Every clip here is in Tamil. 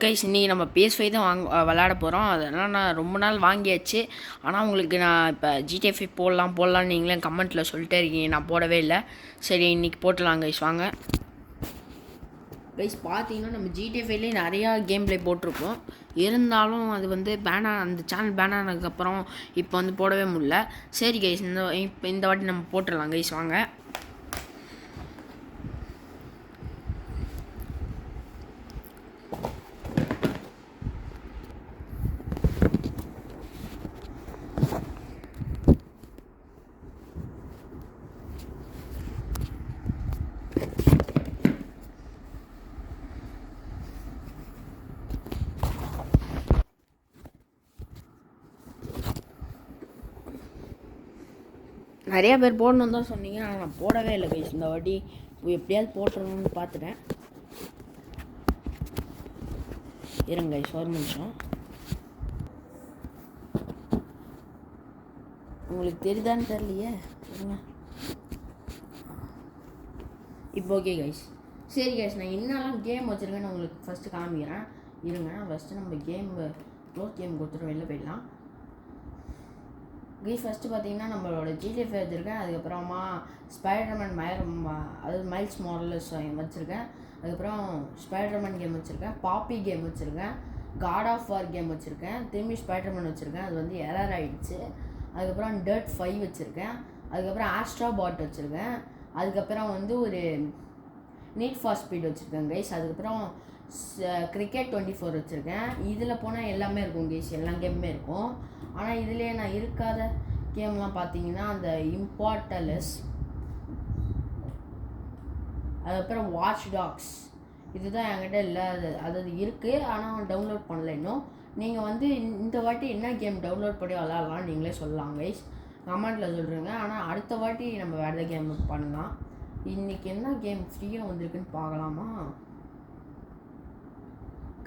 கைஸ் இன்றைக்கி நம்ம PS5 தான் விளாட போகிறோம். அதெல்லாம் நான் ரொம்ப நாள் வாங்கியாச்சு. ஆனால் உங்களுக்கு நான் இப்போ GTA 5 போடலான்னு நீங்களே கமெண்ட்டில் சொல்லிட்டே இருக்கீங்க, நான் போடவே இல்லை. சரி இன்றைக்கி போட்டலாம் கைஸ், வாங்க கைஸ். பார்த்தீங்கன்னா நம்ம GTA 5லேயே நிறையா கேம் ப்ளே போட்டிருப்போம். இருந்தாலும் அது வந்து அந்த சேனல் பேன் ஆனதுக்கப்புறம் இப்போ வந்து போடவே முடியல. சரி கைஸ், இந்த வாட்டி நம்ம போட்டுடலாம் கைஸ், வாங்க. நிறையா பேர் போடணுன்னு தான் சொன்னீங்க, ஆனால் நான் போடவே இல்லை கைஸ். இந்த வாட்டி எப்படியாவது போட்டுறணும்னு பார்த்துட்டேன். இருங்க கைஸ், ஒரு நிமிஷம். உங்களுக்கு தெரியுதான்னு தெரியலையே, இருங்க. இப்போ ஓகே கைஸ். சரி கைஸ், நான் என்னெல்லாம் கேம் வச்சுருக்கேன்னு நான் உங்களுக்கு ஃபஸ்ட்டு காமிக்கிறேன். இருங்க, ஃபஸ்ட்டு நம்ம க்ளோஸ் கேம் கொடுத்துட்டு வெளில போயிடலாம். ஃபஸ்ட்டு பார்த்தீங்கன்னா நம்மளோட GTA 5 வச்சுருக்கேன். அதுக்கப்புறமா ஸ்பைடர்மேன் அதாவது மைல்ஸ் மாரலஸ் வச்சுருக்கேன். அதுக்கப்புறம் ஸ்பைடர்மேன் கேம் வச்சுருக்கேன். பாப்பி கேம் வச்சுருக்கேன். காட் ஆஃப் வார் கேம் வச்சுருக்கேன். திரும்பி ஸ்பைடர்மேன் வச்சுருக்கேன், அது வந்து எரர் ஆகிடுச்சு. அதுக்கப்புறம் டர்ட் 5 வச்சுருக்கேன். அதுக்கப்புறம் ஆஸ்ட்ரா பாட் வச்சுருக்கேன். அதுக்கப்புறம் வந்து ஒரு நீட் ஃபார் ஸ்பீட் வச்சுருக்கேன் கைஸ். அதுக்கப்புறம் கிரிக்கெட் 24 வச்சுருக்கேன். இதில் போனால் எல்லாமே இருக்கும் கைஸ், எல்லா கேமுமே இருக்கும். ஆனால் இதிலே நான் இருக்காத கேம்லாம் பார்த்தீங்கன்னா அந்த இம்பார்ட்டலஸ், அதுக்கப்புறம் வாட்ச் டாக்ஸ், இதுதான் என்கிட்ட இல்லை. அது இருக்குது, ஆனால் டவுன்லோட் பண்ணல இன்னும். நீங்கள் வந்து இந்த வாட்டி என்ன கேம் டவுன்லோட் பண்ணி விளாட்லாம் நீங்களே சொல்லலாம் கைஸ், கமெண்ட்டில் சொல்கிறீங்க. ஆனால் அடுத்த வாட்டி நம்ம வேறு கேம் பண்ணலாம். இன்றைக்கி என்ன கேம் ஃப்ரீயாக வந்திருக்குன்னு பார்க்கலாமா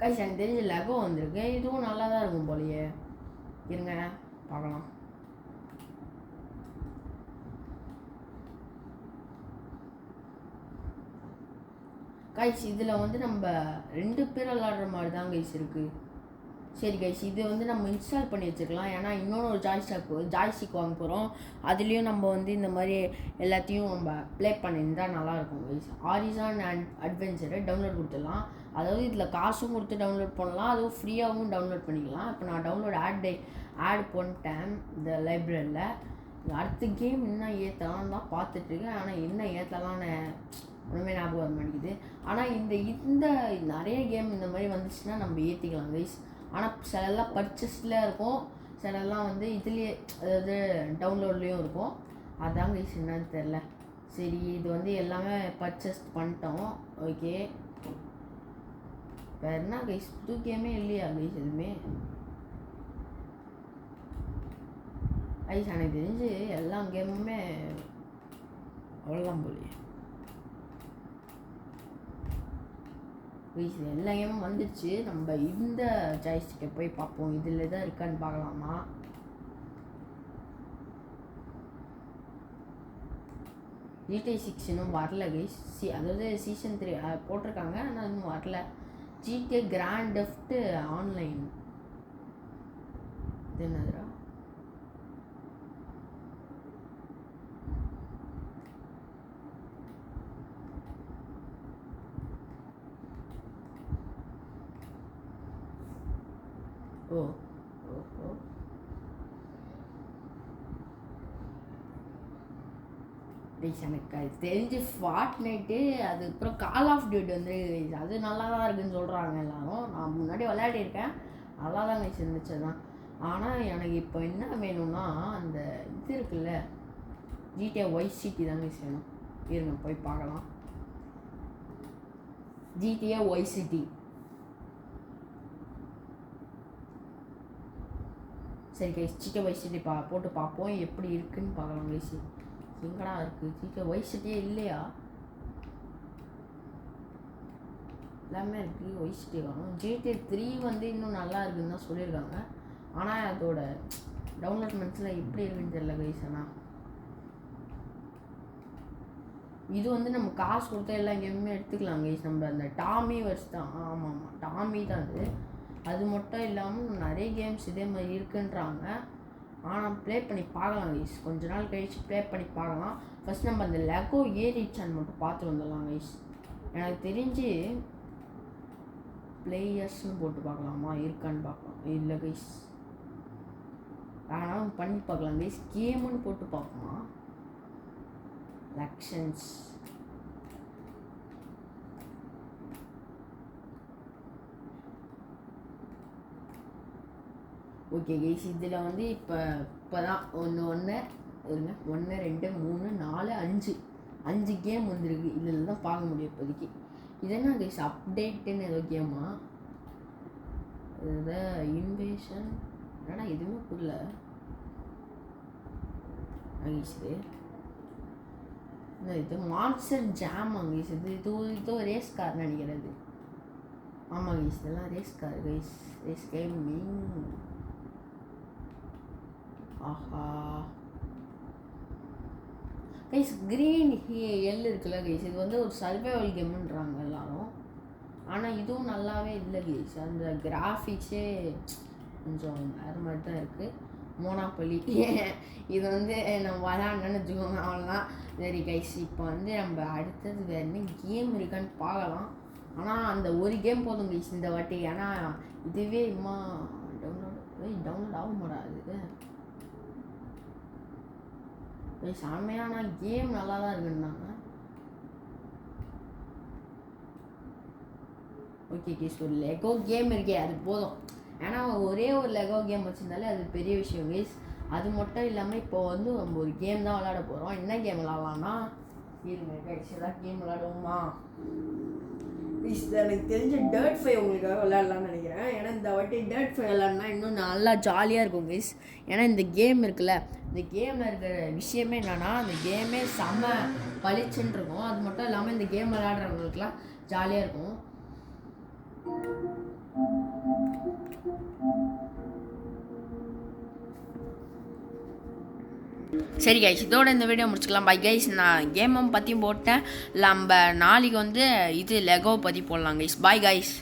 கைஸ்? எனக்கு தெரிஞ்ச லெகோ வந்திருக்கு, இதுவும் நல்லா தான் இருக்கும் போலையே. இருங்க பார்க்கலாம். கைஸ் இதில் வந்து நம்ம 2 பேர் விளாடுற மாதிரி தான் கைஸ் இருக்குது. சரி கைஸ், இது வந்து நம்ம இன்ஸ்டால் பண்ணி வச்சுக்கலாம். ஏன்னா இன்னொன்று ஒரு ஜாய்ஸ்டிக் வாங்க போகிறோம். அதுலேயும் நம்ம வந்து இந்த மாதிரி எல்லாத்தையும் நம்ம ப்ளே பண்ணியிருந்தால் நல்லாயிருக்கும் கைஸ். ஆரிசான் அண்ட் அட்வென்ச்சரை டவுன்லோட் கொடுத்துடலாம். அதாவது இதில் காசும் கொடுத்து டவுன்லோட் பண்ணலாம், அதுவும் ஃப்ரீயாகவும் டவுன்லோட் பண்ணிக்கலாம். இப்போ நான் டவுன்லோட் ஆட் பண்ணிட்டேன் இந்த லைப்ரரியில். அடுத்த கேம் என்ன ஏற்றலாம் தான் பார்த்துட்ருக்கேன். ஆனால் என்ன ஏற்றலான்னு ஒன்றுமே ஞாபகம் வர மாட்டேங்குது. ஆனால் இந்த நிறைய கேம் இந்த மாதிரி வந்துச்சுன்னா நம்ம ஏற்றிக்கலாம் கைஸ். ஆனால் சிலெல்லாம் பர்ச்சேஸில் இருக்கும், சிலெல்லாம் வந்து இதுலேயே அதாவது டவுன்லோட்லேயும் இருக்கும். அதான் கைஸ் என்னன்னு தெரில. சரி, இது வந்து எல்லாமே பர்ச்சேஸ் பண்ணிட்டோம். ஓகே, வேறு என்ன கைஸ், புது கேமே இல்லையா கைஸ் எதுவுமே? கைஸ் எனக்கு தெரிஞ்சு எல்லா கேமுமே அவ்வளோதான் போலியே கைஸ். எல்லா கேமும் வந்துடுச்சு. நம்ம இந்த ஜாய்ஸ்டிக்கை போய் பார்ப்போம், இதில் தான் இருக்கான்னு பார்க்கலாமா. GTA 6 இன்னும் வரல கைஸ். அதாவது சீசன் 3 போட்டிருக்காங்க, ஆனால் இன்னும் வரல. GTA கிராண்ட் தெஃப்ட் ஆன்லைன், இது என்னதுடா? ஓஹோ, எனக்கு அது தெரிஞ்சு ஃபார்ட்நைட்டு, அதுக்கப்புறம் கால் ஆஃப் டியூட்டி வந்து அது நல்லா தான் இருக்குதுன்னு சொல்கிறாங்க எல்லாரும். நான் முன்னாடி விளையாடிருக்கேன், நல்லா தான் கைஸ் இருந்துச்சு தான். ஆனால் எனக்கு இப்போ என்ன வேணும்னா அந்த இது இருக்குல்ல, GTA வைஸ் சிட்டி தான் கைஸ் வேணும். இருங்க போய் பார்க்கலாம். GTA Vice City. சரி கைஸ், GTA வைஸ் சிட்டி போட்டு பார்ப்போம் எப்படி இருக்குன்னு பார்க்கலாம் கைஸ். எங்கடா இருக்குது GTA வைஸ் சிட்டியே இல்லையா? எல்லாமே இருக்குது, வைஸ் சிட்டி வாங்கணும். GTA 3 வந்து இன்னும் நல்லா இருக்குதுன்னு தான் சொல்லியிருக்காங்க. ஆனால் அதோட டவுன்லோட்மெண்ட்ஸில் எப்படி இருக்குன்னு தெரியல கைஸ். ஆனால் இது வந்து நம்ம காசு கொடுத்தா எல்லா கேமுமே எடுத்துக்கலாம் கைஸ். நம்ம அந்த டாமி வர்ஸ் தான், ஆமாம் டாமி தான் அது மட்டும் இல்லாமல் நிறைய கேம்ஸ் இதே மாதிரி இருக்குன்றாங்க. ஆனால் ப்ளே பண்ணி பார்க்கலாம் கைஸ், கொஞ்ச நாள் கழிச்சு ப்ளே பண்ணி பார்க்கலாம். ஃபஸ்ட் நம்ம அந்த லெகோ ஏரிச்சான்னு மட்டும் பார்த்து வந்துடலாம் கைஸ். எனக்கு தெரிஞ்சு பிளேயர்ஸ்னு போட்டு பார்க்கலாமா, இருக்கான்னு பார்க்கலாம். இல்லை கைஸ், ஆனால் பண்ணி பார்க்கலாம் கைஸ். கேமுன்னு போட்டு பார்ப்போமா, லெக்ஷன்ஸ் ஓகே கைஸ். இதில் வந்து இப்போ தான் ஒன்று இருங்க, 1 2 3 4 5 கேம் வந்துருக்கு. இதில் தான் பார்க்க முடியும் இப்போதைக்கு. இது என்ன கைஸ், அப்டேட்டுன்னு ஏதோ கேமா, இது இன்வேஷன் என்னடா எதுவுமே புரியல கைஸ். இது மான்ஸ்டர் ஜாம் கைஸ். இது ரேஸ் கார் நினைக்கிறது. ஆமாம் கைஸ், இதெல்லாம் race car guys, race gaming. ஆஹா கைஸ், க்ரீன் எல் இருக்குல்ல கைஸ், இது வந்து ஒரு சர்வைவல் கேம்ன்றாங்க எல்லாரும். ஆனால் இதுவும் நல்லாவே இல்லை கைஸ். அந்த கிராஃபிக்ஸே கொஞ்சம் வேறு மாதிரி தான் இருக்குது. மோனாப்பொலி இது வந்து நம்ம விளாண்டோன்னு வச்சுக்கோங்க, அவ்வளோதான். சரி கைஸ், இப்போ வந்து நம்ம அடுத்தது வேறு என்ன கேம் இருக்கான்னு பார்க்கலாம். ஆனால் அந்த ஒரு கேம் போதும் கைஸ் இந்த வாட்டி. ஏன்னா இதுவே இம்மா டவுன்லோட் ஆக மாட்டாது செம்மையான கேம், நல்லா தான் இருக்குன்னாங்க. ஓகே கைஸ், ஒரு லெகோ கேம் இருக்கே அது போதும். ஏன்னா ஒரே ஒரு லெகோ கேம் வச்சுருந்தாலே அது பெரிய விஷயம் கைஸ். அது மட்டும் இல்லாமல் இப்போ வந்து நம்ம ஒரு கேம் தான் விளாட போகிறோம். என்ன கேம் விளாட்லாம்னா, இருங்க கைஸ், ஏதாவது கேம் விளாடுவோமா ப்ளீஸ். எனக்கு தெரிஞ்ச டர்ட் 5 உங்களுக்காக விளாட்லான்னு நினைக்கிறேன். ஏன்னா இந்த வாட்டி டர்ட் 5 விளாட்னா இன்னும் நல்லா ஜாலியாக இருக்கும் கைஸ். ஏன்னா இந்த கேம் இருக்குல்ல, இந்த கேமில் இருக்கிற விஷயமே என்னென்னா, அந்த கேமே செம்ம பளிச்சுன்னு இருக்கும். அது மட்டும் இல்லாமல் இந்த கேம் விளையாடுறவங்களுக்குலாம் ஜாலியாக இருக்கும். சரி கைஸ், இதோட இந்த வீடியோ முடிச்சுக்கலாம். Bye guys. நான் கேமும் பற்றியும் போட்டேன். நம்ம நாளைக்கு வந்து இது லெகோ பற்றி போடலாம் கைஸ். Bye guys.